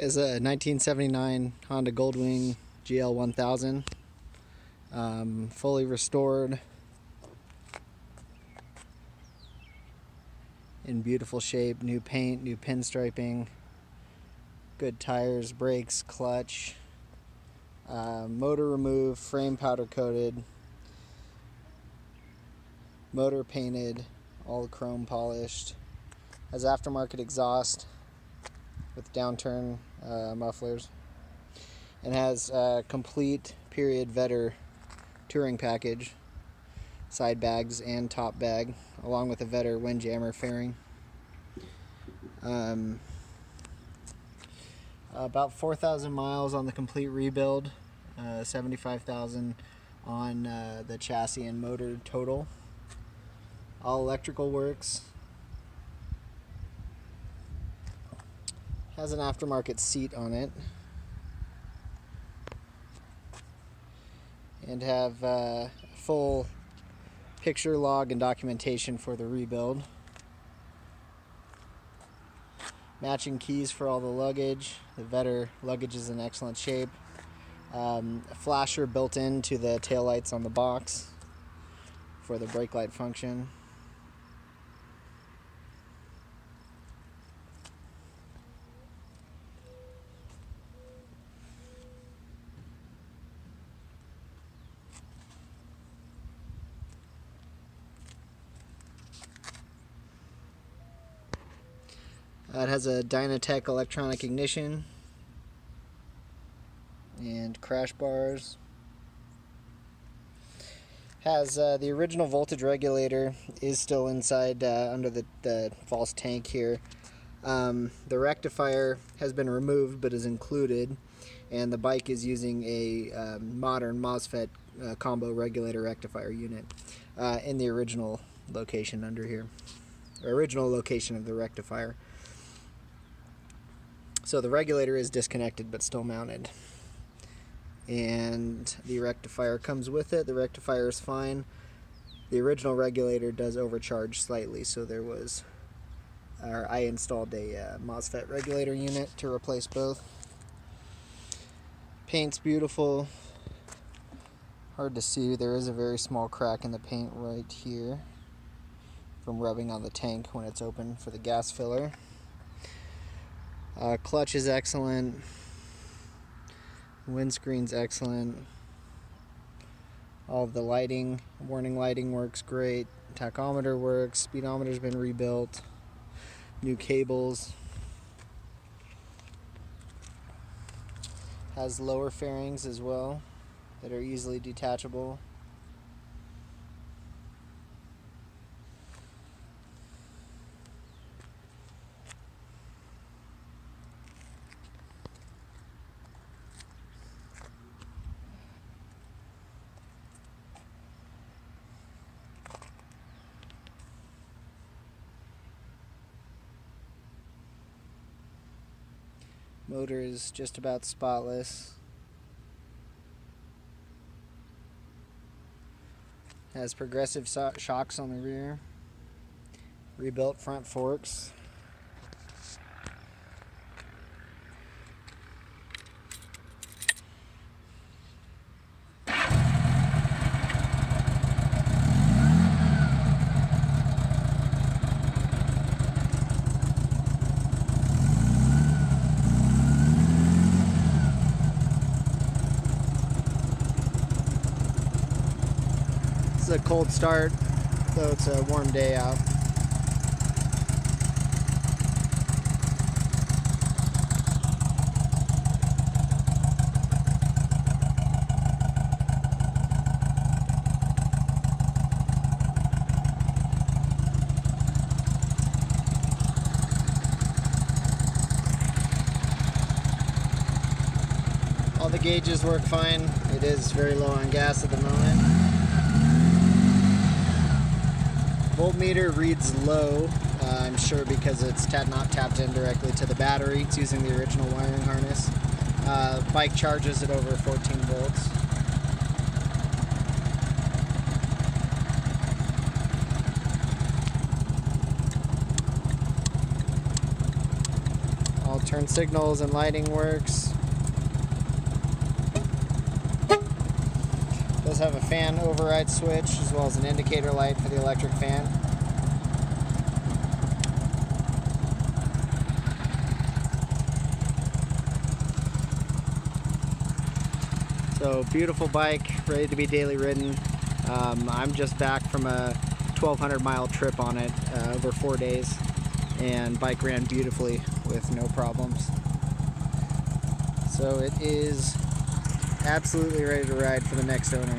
Is a 1979 Honda Goldwing GL1000, fully restored, in beautiful shape, new paint, new pinstriping, good tires, brakes, clutch, motor removed, frame powder coated, motor painted, all chrome polished, has aftermarket exhaust with downturn mufflers, and has a complete period Vetter touring package, side bags and top bag, along with a Vetter windjammer fairing. About 4,000 miles on the complete rebuild, 75,000 on the chassis and motor total. All electrical works. Has an aftermarket seat on it, and have full picture log and documentation for the rebuild. Matching keys for all the luggage. The Vetter luggage is in excellent shape. A flasher built into the taillights on the box for the brake light function. It has a Dynatech electronic ignition and crash bars. Has the original voltage regulator is still inside under the false tank here. The rectifier has been removed but is included, and the bike is using a modern MOSFET combo regulator rectifier unit in the original location under here, or original location of the rectifier. So the regulator is disconnected but still mounted, and the rectifier comes with it. The rectifier is fine. The original regulator does overcharge slightly, so I installed a MOSFET regulator unit to replace both. Paint's beautiful. Hard to see, there is a very small crack in the paint right here from rubbing on the tank when it's open for the gas filler. Clutch is excellent. Windscreen's excellent. All of the lighting, warning lighting works great. Tachometer works. Speedometer's been rebuilt. New cables. Has lower fairings as well that are easily detachable. Motor is just about spotless. Has progressive shocks on the rear. Rebuilt front forks. It's a cold start, though it's a warm day out. All the gauges work fine. It is very low on gas at the moment. Voltmeter reads low, I'm sure because it's not tapped in directly to the battery. It's using the original wiring harness. Bike charges at over 14 volts. All turn signals and lighting works. Does have a fan override switch as well as an indicator light for the electric fan. So beautiful bike, ready to be daily ridden. I'm just back from a 1,200 mile trip on it over 4 days, and bike ran beautifully with no problems. So it is absolutely ready to ride for the next owner.